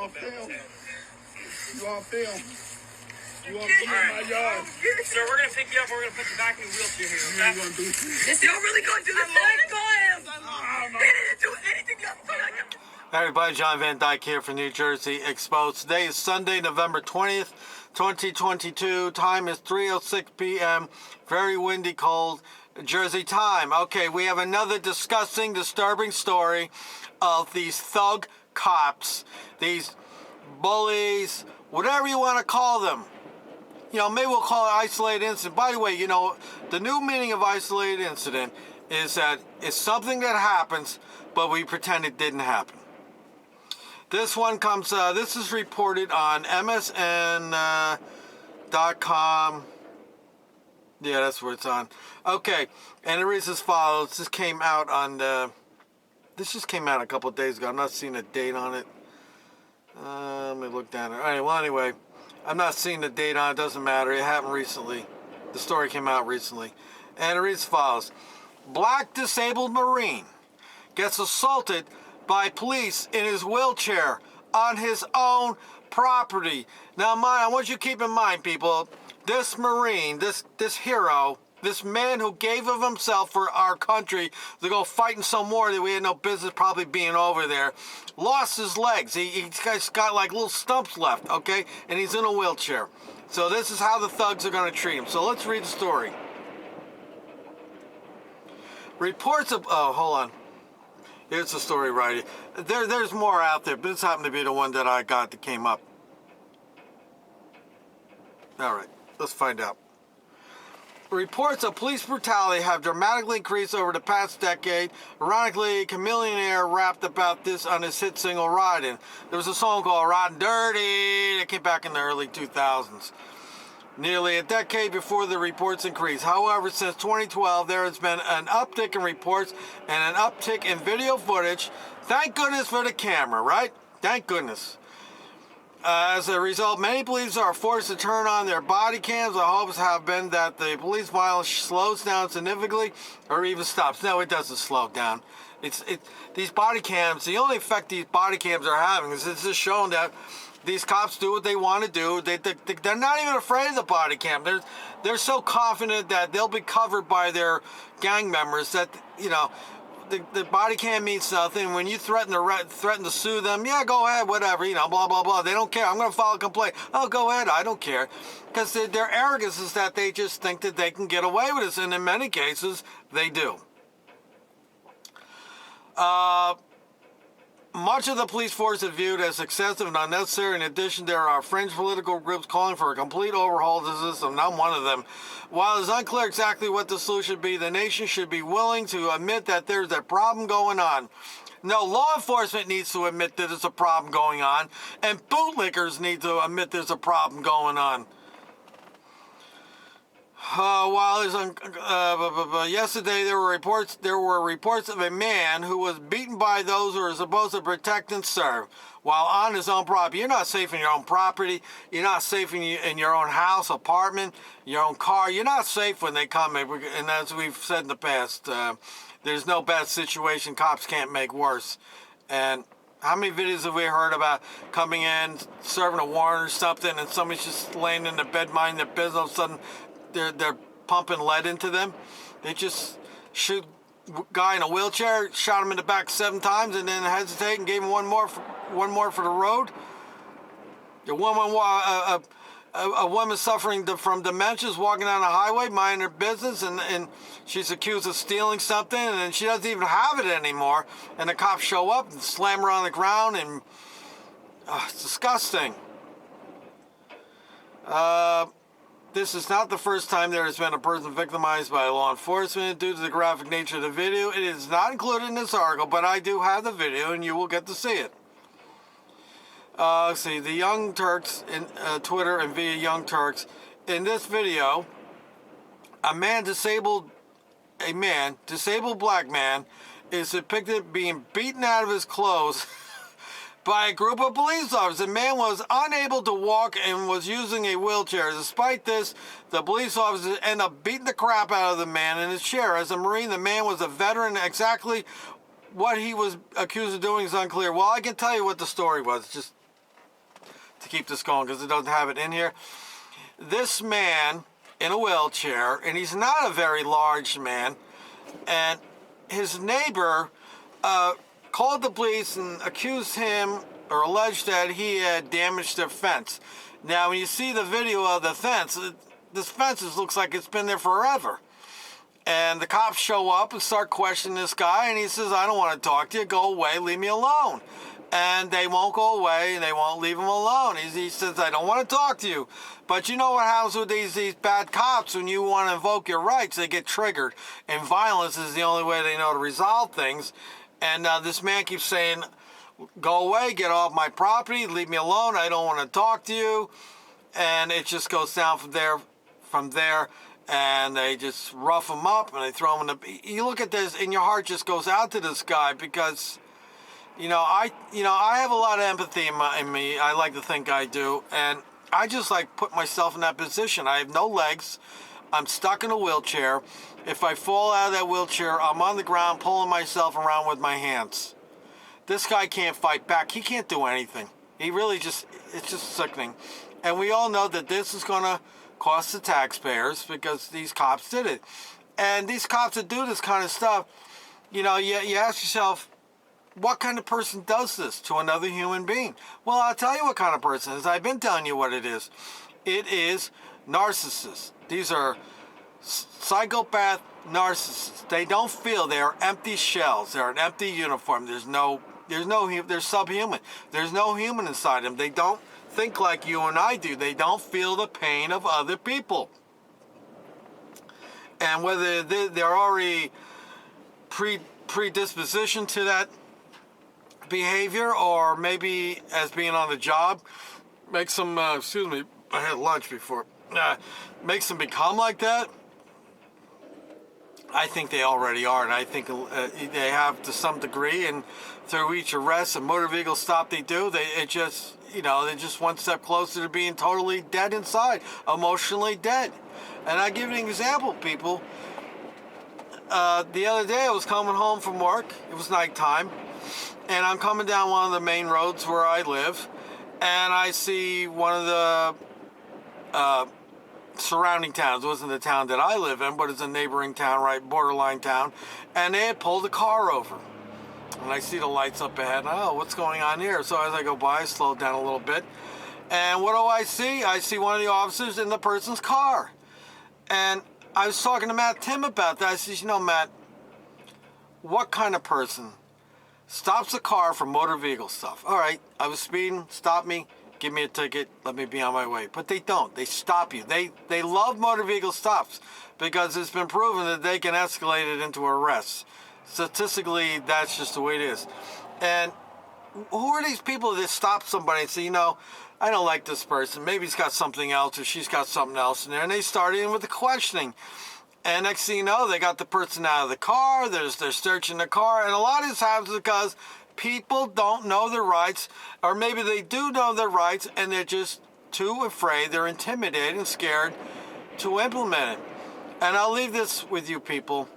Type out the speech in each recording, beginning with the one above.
on film. You on film. You want to come in my yard? Sir, we're going to pick you up. We're going to put you back in the wheelchair here. You ain't gonna do shit. Y'all really going to do this? Let go of him. They didn't do anything. Hey everybody, John Van Dyke here from New Jersey Exposed. Today is Sunday, November 20th, 2022. Time is 3:06 p.m. Very windy, cold Jersey time. Okay, we have another disgusting, disturbing story of these thug cops, these bullies, whatever you want to call them. You know, maybe we'll call it isolated incident. By the way, you know, the new meaning of isolated incident is that it's something that happens, but we pretend it didn't happen. This one comes, this is reported on MSN.com. Yeah, that's where it's on. Okay, and it reads as follows. This came out on, this just came out a couple of days ago. I'm not seeing a date on it. Let me look down there. All right, well, anyway, I'm not seeing the date on it. Doesn't matter. It happened recently. The story came out recently. And it reads as follows. Black disabled Marine gets assaulted by police in his wheelchair on his own property. Now, I want you to keep in mind, people, this Marine, this hero, this man who gave of himself for our country to go fight in some war that we had no business probably being over there, lost his legs. He's got like little stumps left, okay? And he's in a wheelchair. So this is how the thugs are going to treat him. So let's read the story. Reports of... Oh, hold on. Here's the story right here. There's more out there, but this happened to be the one that I got that came up. All right, let's find out. Reports of police brutality have dramatically increased over the past decade. Ironically, Chameleon Air rapped about this on his hit single Riding. There was a song called Riding Dirty that came back in the early 2000s. Nearly a decade before the reports increased. However, since 2012, there has been an uptick in reports and an uptick in video footage. Thank goodness for the camera, right? Thank goodness. As a result, many police are forced to turn on their body cams. The hopes have been that the police violence slows down significantly or even stops. No, it doesn't slow down. These body cams, the only effect these body cams are having is it's just showing that these cops do what they want to do. They're not even afraid of the body cam. They're so confident that they'll be covered by their gang members that, you know, the body cam means nothing. When you threaten to sue them, yeah, go ahead, whatever, you know, blah, blah, blah. They don't care. I'm going to file a complaint. Oh, go ahead. I don't care. Because their arrogance is that they just think that they can get away with this. And in many cases, they do. Much of the police force is viewed as excessive and unnecessary. In addition, there are fringe political groups calling for a complete overhaul of the system. I'm one of them. While it's unclear exactly what the solution should be, the nation should be willing to admit that there's a problem going on. No, law enforcement needs to admit that there's a problem going on, and bootlickers need to admit there's a problem going on. Yesterday there were reports of a man who was beaten by those who are supposed to protect and serve while on his own property. You're not safe in your own property. You're not safe in your own house, apartment, your own car. You're not safe when they come. And as we've said in the past, there's no bad situation cops can't make worse. And how many videos have we heard about coming in, serving a warrant or something, and somebody's just laying in the bed minding their business, all of a sudden they're pumping lead into them. They just shoot a guy in a wheelchair, shot him in the back 7 times, and then hesitate and gave him one more for the road. A woman suffering from dementia is walking down the highway, minding her business, and she's accused of stealing something, and she doesn't even have it anymore. And the cops show up and slam her on the ground, and it's disgusting. This is not the first time there has been a person victimized by law enforcement due to the graphic nature of the video. It is not included in this article, but I do have the video, and you will get to see it. Let's see, the Young Turks in Twitter and via Young Turks. In this video, a disabled black man is depicted being beaten out of his clothes by a group of police officers. The man was unable to walk and was using a wheelchair. Despite this, the police officers end up beating the crap out of the man in his chair. As a Marine, the man was a veteran. Exactly what he was accused of doing is unclear. Well, I can tell you what the story was. Just to keep this going because it doesn't have it in here. This man in a wheelchair, and he's not a very large man, and his neighbor called the police and accused him or alleged that he had damaged their fence. Now, when you see the video of the fence, this fence looks like it's been there forever. And the cops show up and start questioning this guy, and he says, I don't want to talk to you. Go away. Leave me alone. And they won't go away, and they won't leave him alone. He says, I don't want to talk to you. But you know what happens with these bad cops? When you want to invoke your rights, they get triggered. And violence is the only way they know to resolve things. And this man keeps saying, go away, get off my property, leave me alone, I don't want to talk to you. And it just goes down from there. And they just rough him up, and they throw him in the... You look at this, and your heart just goes out to this guy because... I have a lot of empathy in me. I like to think I do. And I just put myself in that position. I have no legs. I'm stuck in a wheelchair. If I fall out of that wheelchair, I'm on the ground pulling myself around with my hands. This guy can't fight back. He can't do anything. He really it's just sickening. And we all know that this is going to cost the taxpayers because these cops did it. And these cops that do this kind of stuff, you ask yourself, what kind of person does this to another human being? Well, I'll tell you what kind of person it is. I've been telling you what it is. It is narcissists. These are psychopath narcissists. They don't feel. They are empty shells. They're an empty uniform. They're subhuman. There's no human inside them. They don't think like you and I do. They don't feel the pain of other people. And whether they're already predisposition to that behavior, or maybe as being on the job makes them I had lunch before, makes them become like that. I think they already are, and I think they have to some degree, and through each arrest and motor vehicle stop they do, they're just one step closer to being totally dead inside, emotionally dead. And I give you an example, people. The other day I was coming home from work. It was nighttime. And I'm coming down one of the main roads where I live, and I see one of the surrounding towns. It wasn't the town that I live in, but it's a neighboring town, right, borderline town, and they had pulled a car over. And I see the lights up ahead, and what's going on here? So as I go by, I slow down a little bit, and what do I see? I see one of the officers in the person's car. And I was talking to Matt Tim about that. I said, Matt, what kind of person stops a car for motor vehicle stuff? All right, I was speeding, stop me, give me a ticket, let me be on my way. But they don't. They stop you. They love motor vehicle stops because it's been proven that they can escalate it into arrests. Statistically, that's just the way it is. And who are these people that stop somebody and say, I don't like this person. Maybe he's got something else or she's got something else in there. And they start in with the questioning. And next thing you know, they got the person out of the car. They're searching the car. And a lot of this happens because people don't know their rights. Or maybe they do know their rights and they're just too afraid. They're intimidated and scared to implement it. And I'll leave this with you people.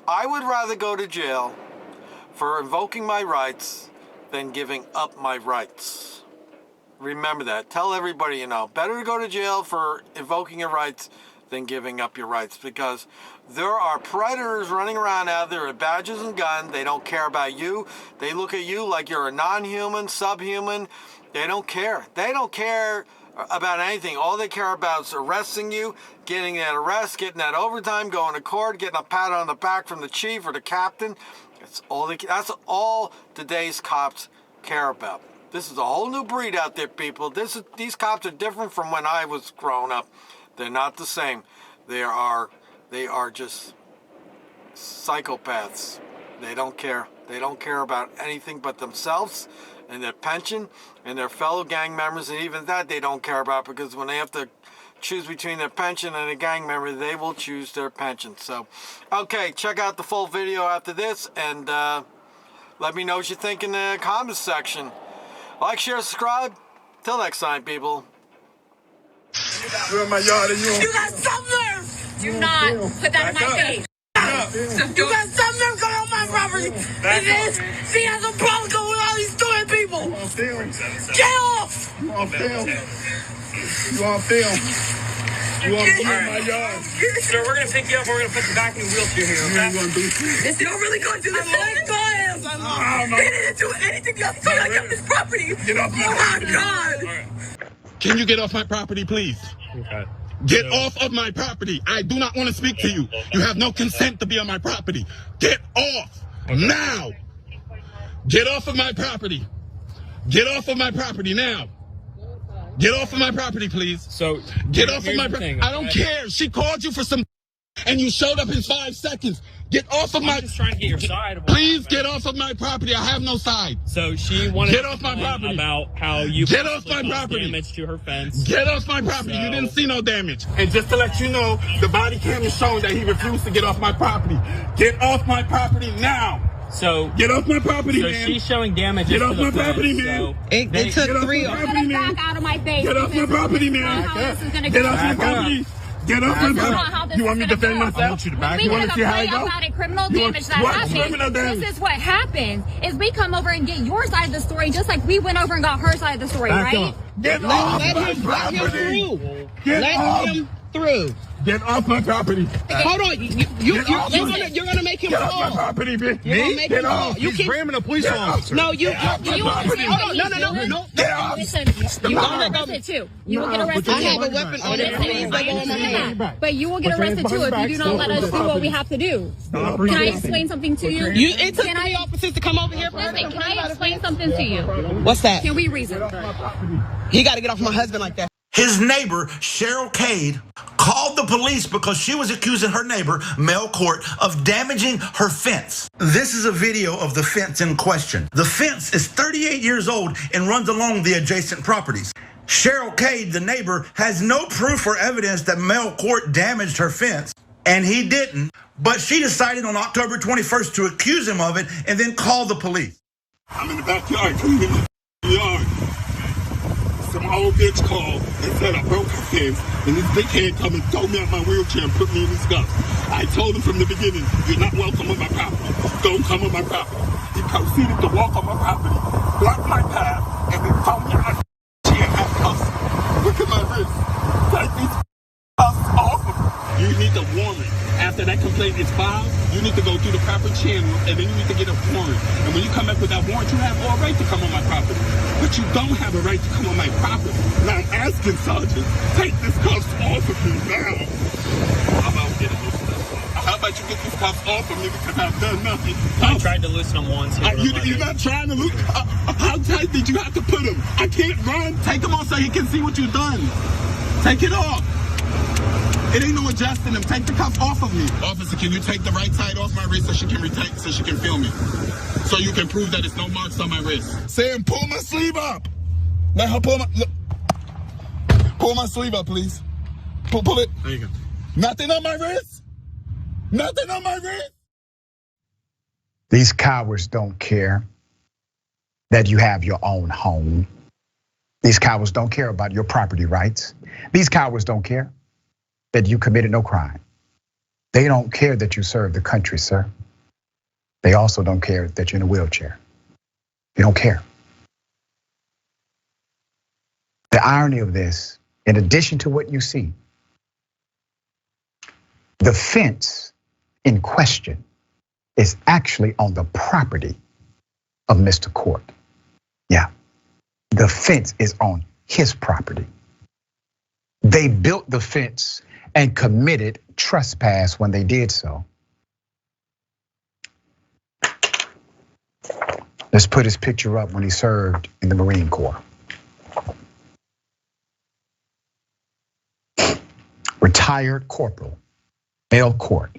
I would rather go to jail for invoking my rights than giving up my rights. Remember that. Tell everybody you know. Better to go to jail for invoking your rights than giving up your rights, because there are predators running around out there with badges and guns. They don't care about you. They look at you like you're a non-human, subhuman. They don't care. They don't care about anything. All they care about is arresting you, getting that arrest, getting that overtime, going to court, getting a pat on the back from the chief or the captain. That's all today's cops care about. This is a whole new breed out there, people. These cops are different from when I was growing up. They're not the same. They are just psychopaths. They don't care. They don't care about anything but themselves and their pension and their fellow gang members, and even that they don't care about, because when they have to choose between their pension and a gang member, they will choose their pension. So, okay, check out the full video after this, and let me know what you think in the comments section. Like, share, subscribe. Till next time, people. You're in my yard and You got some nerve! Do not put that in my face. You got some nerve going on my property. And this, she has a problem with all these doing people. You on film. Get off. You on film. You on film. You want to be in my yard. Sir, we're gonna pick you up. We're gonna put you back in the wheelchair here. You ain't gonna do shit. You're really going to do this? Let go of him. No. He didn't do anything to us. I got this property. Get off my Oh property. my God. Can you get off my property, please? Okay. Get off of my property. I do not want to speak to you. You have no consent to be on my property. Get off now. Get off of my property. Get off of my property now. Get off of my property, please. So Get off of here's my the property. thing, I don't okay? care. She called you for some and you showed up in 5 seconds. Get off of my... I'm just trying to get your side of what Please happened. get off of my property. I have no side. So she wanted Get to off my complain property. about how you Get off possibly my caused property. damage to her fence. Get off my property. You So- didn't see no damage. And just to let you know, the body cam is showing that he refused to get off my property. Get off my property now. So Get off my property, so man. she's showing damages Get to off the my fence. property, So man. It they- took Get off 3 my property, man. Back out of my face. Get off my property, This man. is how this is gonna Get go. off my Back up. property. Get off my This is not how property. this You want is me to gonna defend go. myself? I want you to back When You we want get to see how it complaint goes? about a criminal You want- damage that what happens, criminal damage? this is what happens. Is we come over and get your side of the story, just like we went over and got her side of the story, Back right? up. Get off Let my him property. through. Get Let off. him through. Get off my property. Hold on. You're gonna make him Get off my fall. property, bitch. You're gonna make Get him fall. off. You keep ramming a police officer. No, you. Do you understand Hold on. what No, he's no, doing? no. Get off. Listen, you will get arrested too. You will get arrested I have a too. weapon on Listen, it. Please I don't go on my understand hand. that. But you will get arrested too if you do not let us do what we have to do. Can I explain something to you? It took Can 3 I- officers to come over here for Listen, can I explain something to you? What's that? Can we reason? He got to get off my husband like that. His neighbor, Cheryl Cade, called the police because she was accusing her neighbor, Mel Court, of damaging her fence. This is a video of the fence in question. The fence is 38 years old and runs along the adjacent properties. Cheryl Cade, the neighbor, has no proof or evidence that Mel Court damaged her fence, and he didn't, but she decided on October 21st to accuse him of it and then call the police. I'm in the backyard. Come in the yard. Some old bitch called and said I broke her fence, and this dickhead come and throw me out my wheelchair and put me in his guts. I told him from the beginning, you're not welcome on my property. Don't come on my property. He proceeded to walk on my property, block my path, and then throw me out my chair and have cuffs. Look at my wrist. Take these cuffs off of me. You need a warrant. After that complaint is filed, you need to go through the proper channel, and then you need to get a warrant. And when you come back with that warrant, you have all right to come on my property. But you don't have a right to come on my property. Now I'm asking Sergeant, take this cuffs off of me now. How about getting this stuff? How about you get these cuffs off of me because I've done nothing? I tried to loosen them once. You're not trying to look. How tight did you have to put them? I can't run. Take them off so he can see what you've done. Take it off. It ain't no adjusting them. Take the cuffs off of me. Officer, can you take the right side off my wrist so she can feel me? So you can prove that it's no marks on my wrist. Sam, pull my sleeve up. Let her pull my sleeve up, please. Pull it. There you go. Nothing on my wrist. Nothing on my wrist. These cowards don't care that you have your own home. These cowards don't care about your property rights. These cowards don't care that you committed no crime. They don't care that you serve the country, sir. They also don't care that you're in a wheelchair. They don't care. The irony of this, in addition to what you see, the fence in question is actually on the property of Mr. Court. Yeah, the fence is on his property. They built the fence and committed trespass when they did so. Let's put his picture up when he served in the Marine Corps. Retired Corporal Mel Court.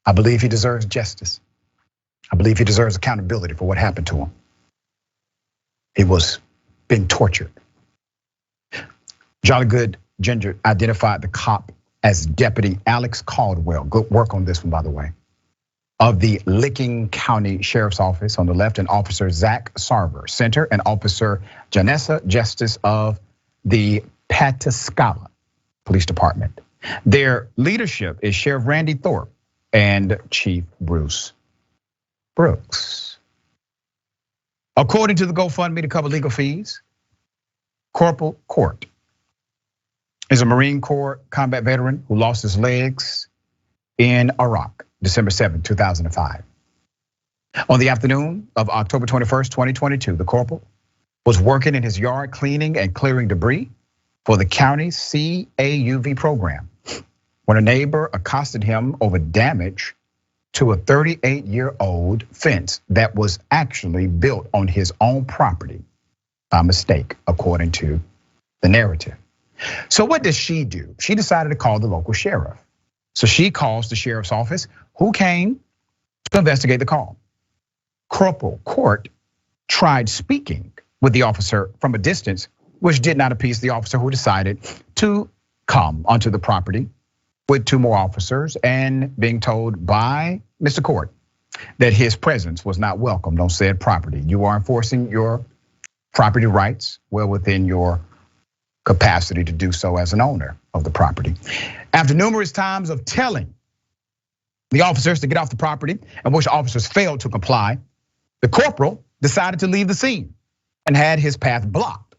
I believe he deserves justice. I believe he deserves accountability for what happened to him. He was being tortured. Jolly Good Ginger identified the cop as Deputy Alex Caldwell. Good work on this one, by the way. Of the Licking County Sheriff's Office on the left, and Officer Zach Sarver, center, and Officer Janessa Justice of the Pataskala Police Department. Their leadership is Sheriff Randy Thorpe and Chief Bruce Brooks. According to the GoFundMe to cover legal fees, Corporal Court is a Marine Corps combat veteran who lost his legs in Iraq, December 7, 2005. On the afternoon of October 21st, 2022, the corporal was working in his yard cleaning and clearing debris for the county's CAUV program when a neighbor accosted him over damage to a 38-year-old fence that was actually built on his own property by mistake, according to the narrative. So what does she do? She decided to call the local sheriff. So she calls the sheriff's office, who came to investigate the call. Corporal Court tried speaking with the officer from a distance, which did not appease the officer, who decided to come onto the property with 2 more officers and being told by Mr. Court that his presence was not welcomed on said property. You are enforcing your property rights well within your capacity to do so as an owner of the property. After numerous times of telling the officers to get off the property, and which officers failed to comply, the corporal decided to leave the scene and had his path blocked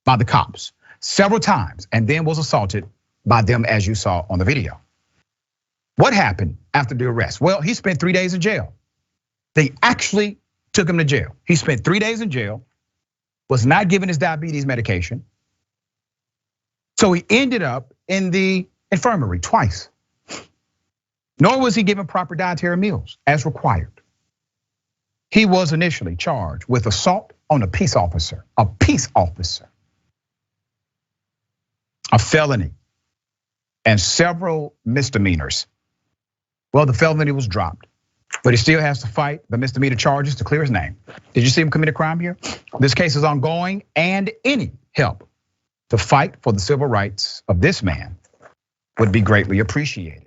by the cops several times, and then was assaulted by them, as you saw on the video. What happened after the arrest? Well, he spent 3 days in jail. They actually took him to jail. He spent 3 days in jail, was not given his diabetes medication. So he ended up in the infirmary twice. Nor was he given proper dietary meals as required. He was initially charged with assault on a peace officer, a felony, and several misdemeanors. Well, the felony was dropped, but he still has to fight the misdemeanor charges to clear his name. Did you see him commit a crime here? This case is ongoing, and any help to fight for the civil rights of this man would be greatly appreciated.